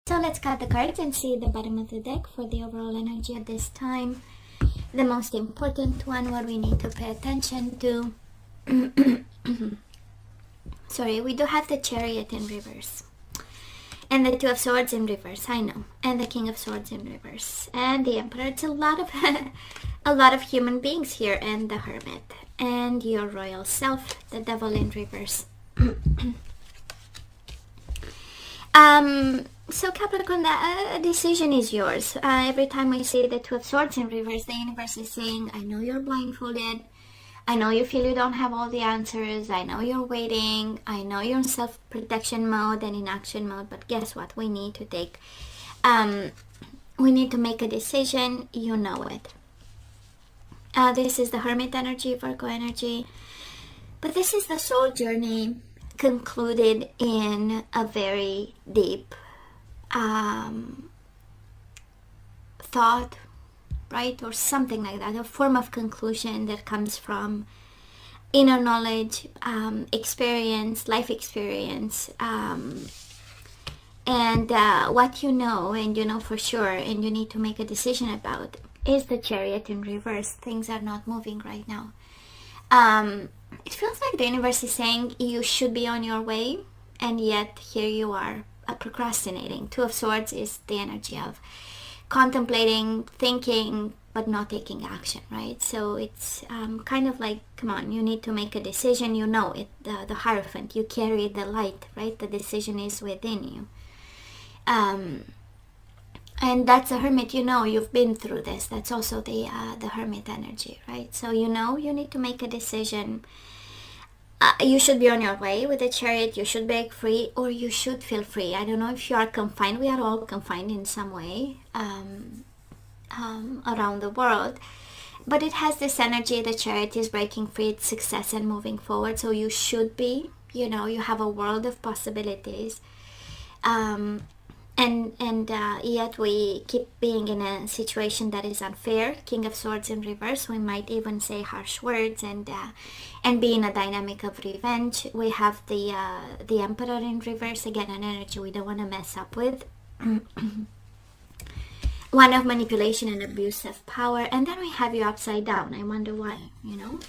So let's cut the cards and see the bottom of the deck for the overall energy at this time. The most important one, what we need to pay attention to. Sorry, we do have the Chariot in reverse. And the Two of Swords in reverse, I know. And the King of Swords in reverse. And the Emperor. It's a lot of a lot of human beings here. And the Hermit. And your royal self, the Devil in reverse. So Capricorn, the decision is yours. Every time we see the Two of Swords in reverse, the universe is saying, I know you're blindfolded. I know you feel you don't have all the answers. I know you're waiting. I know you're in self-protection mode and in action mode. But guess what? We need to take, we need to make a decision. You know it. This is the Hermit energy, Virgo energy. But this is the soul journey concluded in a very deep thought, right, or something like that, a form of conclusion that comes from inner knowledge, experience, life experience, and what you know, and you know for sure, and you need to make a decision about, is the Chariot in reverse. Things are not moving right now. It feels like the universe is saying you should be on your way, and yet here you are procrastinating. Two of Swords is the energy of contemplating, thinking, but not taking action, right? So it's kind of like, come on, you need to make a decision. You know it, the Hierophant, you carry the light, right? The decision is within you. And that's a Hermit, you know, you've been through this. That's also the Hermit energy, right? So you know you need to make a decision. You should be on your way with the Chariot. You should break free, or you should feel free. I don't know if you are confined. We are all confined in some way around the world. But it has this energy. The Chariot is breaking free. It's success and moving forward. So you should be, you know, you have a world of possibilities. And yet we keep being in a situation that is unfair. King of Swords in reverse. We might even say harsh words and be in a dynamic of revenge. We have the Emperor in reverse, again an energy we don't want to mess up with. One of manipulation and abuse of power. And then we have you upside down. I wonder why, you know,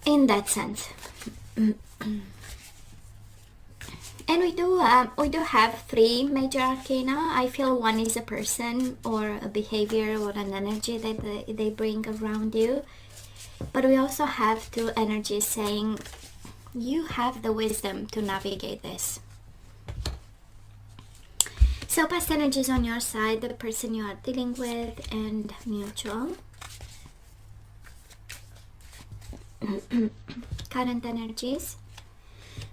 in that sense. And we do have three major arcana. I feel one is a person or a behavior or an energy that they bring around you. But we also have two energies saying you have the wisdom to navigate this. So past energies on your side, the person you are dealing with, and mutual. Current energies.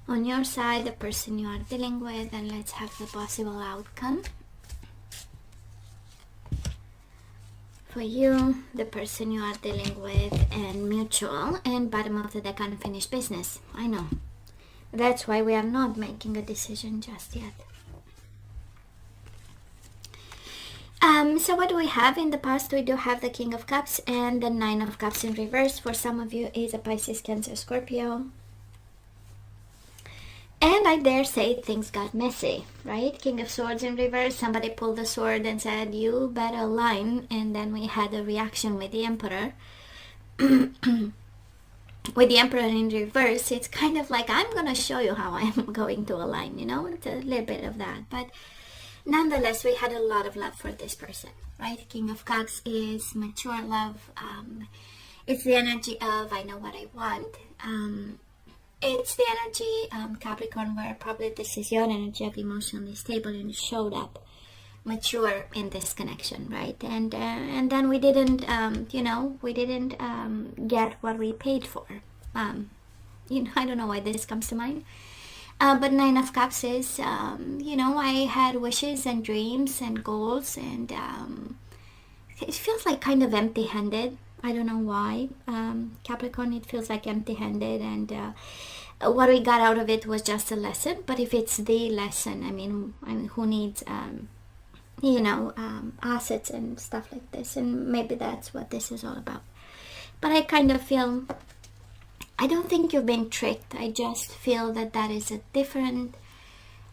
On your side, the person you are dealing with, and let's have the possible outcome. For you, the person you are dealing with, and mutual, and bottom of the deck, unfinished business. I know. That's why we are not making a decision just yet. So what do we have in the past? We do have the King of Cups and the Nine of Cups in reverse. For some of you, is a Pisces, Cancer, Scorpio. And I dare say things got messy, right? King of Swords in reverse. Somebody pulled the sword and said, you better align. And then we had a reaction with the Emperor. With the Emperor in reverse, it's kind of like, I'm going to show you how I'm going to align, you know? It's a little bit of that. But nonetheless, we had a lot of love for this person, right? King of Cups is mature love. It's the energy of, I know what I want. It's the energy, Capricorn, where probably this is your energy of emotionally stable and showed up mature in this connection, right? And then we didn't, you know, we didn't get what we paid for. You know, I don't know why this comes to mind. But Nine of Cups is, you know, I had wishes and dreams and goals, and it feels like kind of empty-handed. I don't know why. Capricorn, it feels like empty-handed, and what we got out of it was just a lesson. But if it's the lesson, I mean who needs, you know, assets and stuff like this? And maybe that's what this is all about. But I kind of feel, I don't think you've been tricked. I just feel that that is a different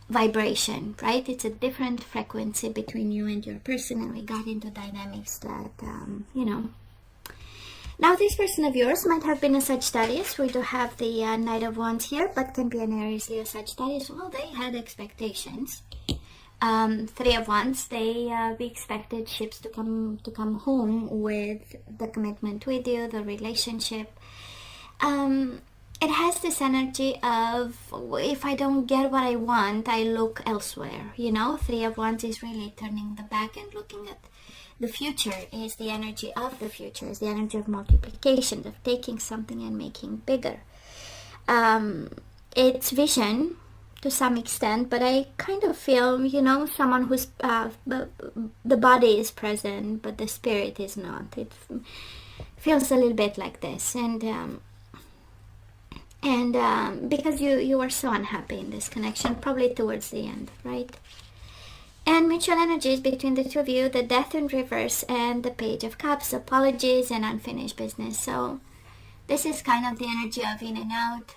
vibration, right? It's a different frequency between you and your person, and we got into dynamics that, you know. Now, this person of yours might have been a Sagittarius. We do have the Knight of Wands here, but can be an Aries, Leo, Sagittarius. Well, they had expectations. Three of Wands, we expected ships to come home with the commitment with you, the relationship. It has this energy of, if I don't get what I want, I look elsewhere, you know. Three of Wands is really turning the back and looking at the future. Is the energy of the future, is the energy of multiplication, of taking something and making bigger. It's vision to some extent, but I kind of feel, you know, someone who's the body is present but the spirit is not. It feels a little bit like this, and because you were so unhappy in this connection, probably towards the end, right? And mutual energies between the two of you, the Death in reverse and the Page of Cups, apologies and unfinished business. So this is kind of the energy of in and out,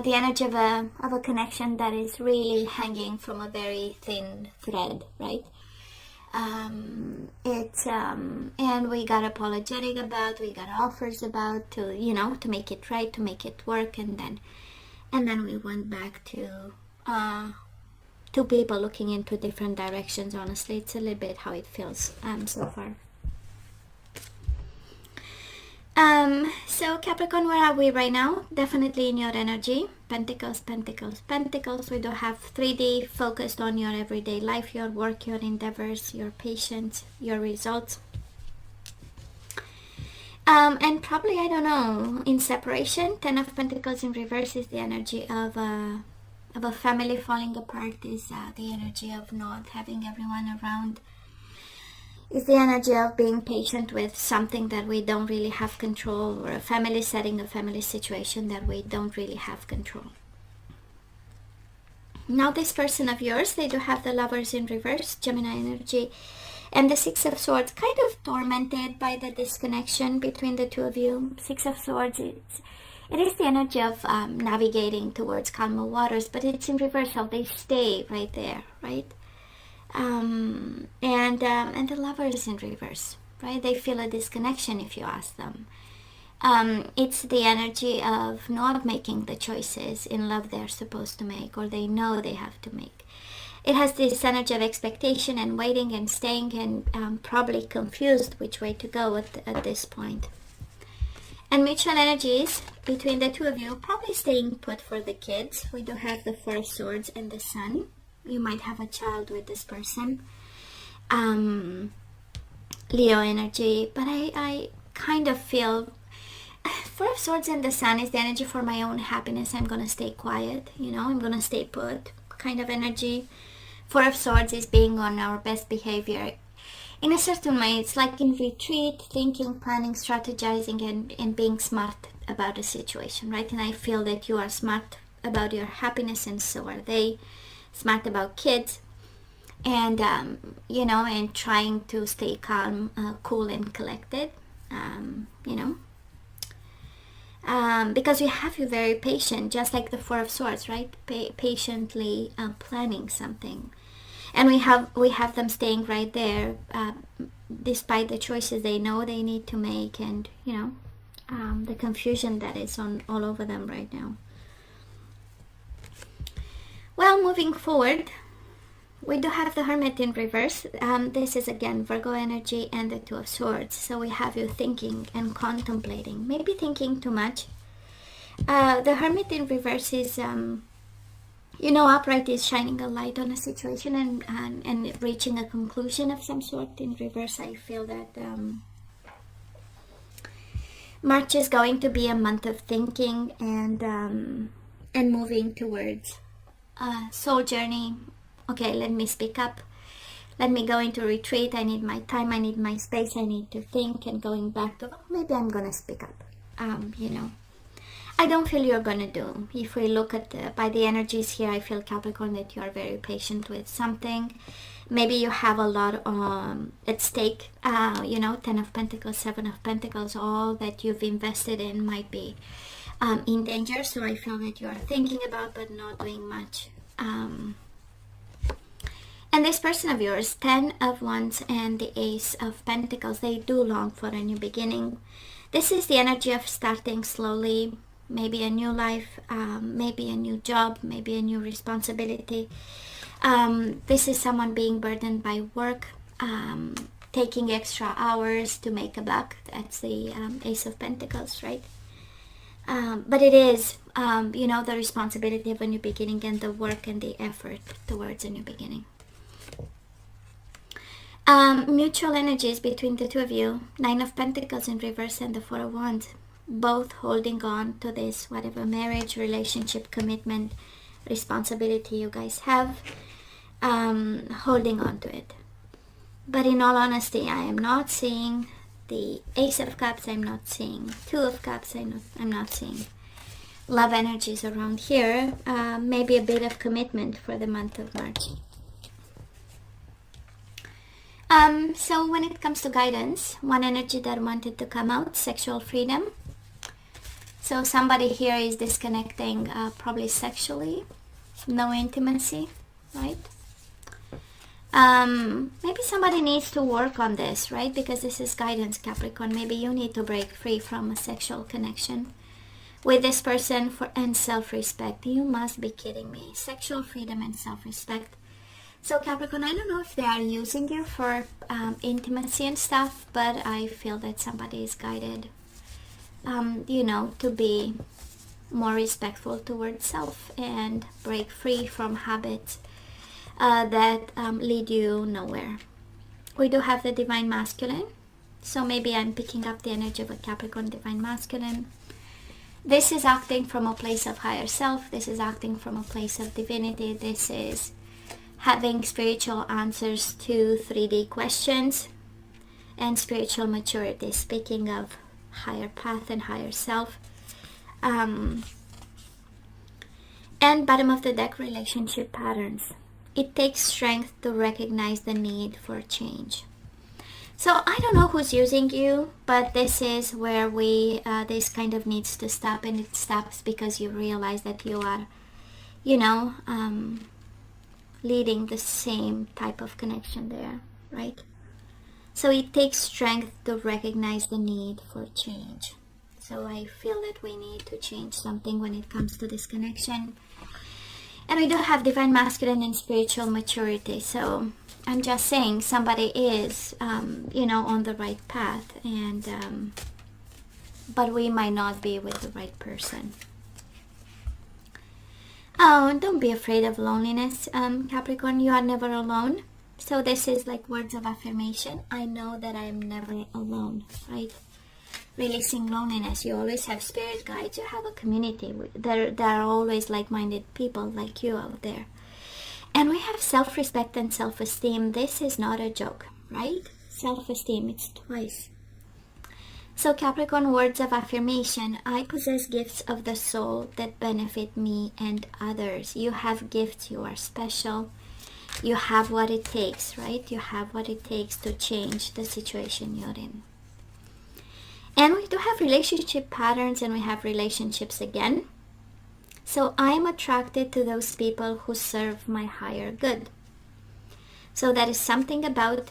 the energy of a connection that is really hanging from a very thin thread, right? And we got apologetic about, we got offers about, to, you know, to make it right, to make it work, and then we went back to two people looking into different directions. Honestly, it's a little bit how it feels so far. So Capricorn, where are we right now? Definitely in your energy. Pentacles, Pentacles, Pentacles. We do have 3D focused on your everyday life, your work, your endeavors, your patience, your results. And probably, I don't know, in separation. 10 of Pentacles in reverse is the energy of a family falling apart, is the energy of not having everyone around, is the energy of being patient with something that we don't really have control, or a family setting, a family situation that we don't really have control. Now, this person of yours, they do have the Lovers in reverse, Gemini energy, and the Six of Swords, kind of tormented by the disconnection between the two of you. Six of Swords, it is the energy of navigating towards calmer waters, but it's in reverse, how they stay right there, right? And the Lover is in reverse, right? They feel a disconnection if you ask them. It's the energy of not making the choices in love they're supposed to make, or they know they have to make. It has this energy of expectation and waiting and staying, and probably confused which way to go at this point. And mutual energies between the two of you, probably staying put for the kids. We do have the Four of Swords and the Sun. You might have a child with this person. Leo energy, but I kind of feel Four of Swords and the Sun is the energy for my own happiness. I'm going to stay quiet, you know, I'm going to stay put kind of energy. Four of Swords is being on our best behavior. In a certain way, it's like in retreat, thinking, planning, strategizing, and being smart about a situation, right? And I feel that you are smart about your happiness, and so are they. Smart about kids, and you know, and trying to stay calm, cool and collected, you know, because we have you very patient, just like the Four of Swords, right? Patiently planning something. And we have them staying right there, despite the choices they know they need to make, and you know, the confusion that is all over them right now. Well, moving forward, we do have the Hermit in reverse. This is again Virgo energy and the Two of Swords. So we have you thinking and contemplating, maybe thinking too much. The Hermit in reverse is you know, upright is shining a light on a situation and reaching a conclusion of some sort. In reverse, I feel that March is going to be a month of thinking and moving towards soul journey. Okay, let me speak up. Let me go into retreat. I need my time. I need my space. I need to think, and going back to, maybe I'm going to speak up. You know, I don't feel you're going to do. If we look at by the energies here, I feel, Capricorn, that you are very patient with something. Maybe you have a lot at stake. You know, 10 of Pentacles, 7 of Pentacles, all that you've invested in might be in danger. So I feel that you are thinking about but not doing much. And this person of yours, 10 of Wands and the Ace of Pentacles, they do long for a new beginning. This is the energy of starting slowly, maybe a new life, maybe a new job, maybe a new responsibility. This is someone being burdened by work, taking extra hours to make a buck. That's the Ace of Pentacles, right? But it is, the responsibility of a new beginning and the work and the effort towards a new beginning. Mutual energies between the two of you, 9 of Pentacles in reverse and the 4 of Wands, both holding on to this, whatever marriage, relationship, commitment, responsibility you guys have, holding on to it. But in all honesty, I am not seeing the Ace of Cups, I'm not seeing 2 of Cups, I'm not seeing love energies around here. Maybe a bit of commitment for the month of March. So when it comes to guidance, one energy that wanted to come out, sexual freedom. So somebody here is disconnecting, probably sexually, no intimacy, right? Maybe somebody needs to work on this, right? Because this is guidance, Capricorn. Maybe you need to break free from a sexual connection with this person and self-respect. You must be kidding me. Sexual freedom and self-respect. So Capricorn, I don't know if they are using you for intimacy and stuff, but I feel that somebody is guided, to be more respectful towards self and break free from habits that lead you nowhere. We do have the Divine Masculine, so maybe I'm picking up the energy of a Capricorn Divine Masculine. This is acting from a place of higher self. This is acting from a place of divinity. This is having spiritual answers to 3D questions and spiritual maturity. Speaking of higher path and higher self. And bottom of the deck, relationship patterns. It takes strength to recognize the need for change. So I don't know who's using you, but this is where this kind of needs to stop, and it stops because you realize that you are, leading the same type of connection there, right? So it takes strength to recognize the need for change. So I feel that we need to change something when it comes to this connection. And we do have Divine Masculine and spiritual maturity. So I'm just saying somebody is, on the right path, and but we might not be with the right person. Oh, don't be afraid of loneliness, Capricorn. You are never alone. So this is like words of affirmation. I know that I am never alone, right? Releasing loneliness. You always have spirit guides. You have a community. There are always like-minded people like you out there. And we have self-respect and self-esteem. This is not a joke, right? Self-esteem, it's twice. So Capricorn, words of affirmation. I possess gifts of the soul that benefit me and others. You have gifts. You are special. You have what it takes, right? You have what it takes to change the situation you're in. And we do have relationship patterns, and we have relationships again. So I am attracted to those people who serve my higher good. So that is something about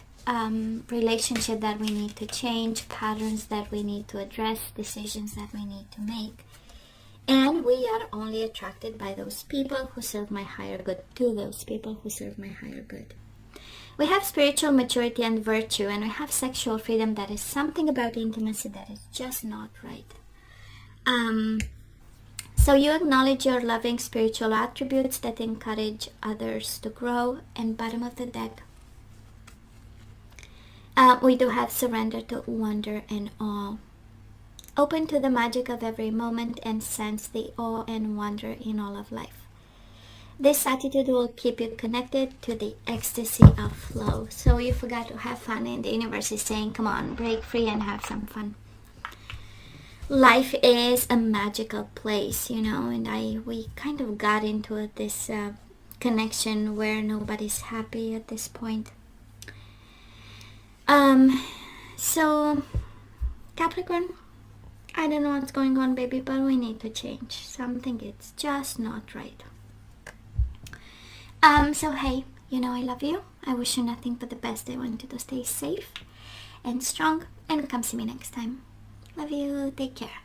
relationship that we need to change, patterns that we need to address, decisions that we need to make. And we are only attracted by those people who serve my higher good, to those people who serve my higher good. We have spiritual maturity and virtue, and we have sexual freedom. That is something about intimacy that is just not right. So you acknowledge your loving spiritual attributes that encourage others to grow. And bottom of the deck, we do have surrender to wonder and awe. Open to the magic of every moment and sense the awe and wonder in all of life. This attitude will keep you connected to the ecstasy of flow. So you forgot to have fun, and the universe is saying, come on, break free and have some fun. Life is a magical place, and we kind of got into this connection where nobody's happy at this point. So Capricorn, I don't know what's going on, baby, but we need to change something. It's just not right. So hey, you know I love you. I wish you nothing but the best. I want you to stay safe and strong, and come see me next time. Love you. Take care.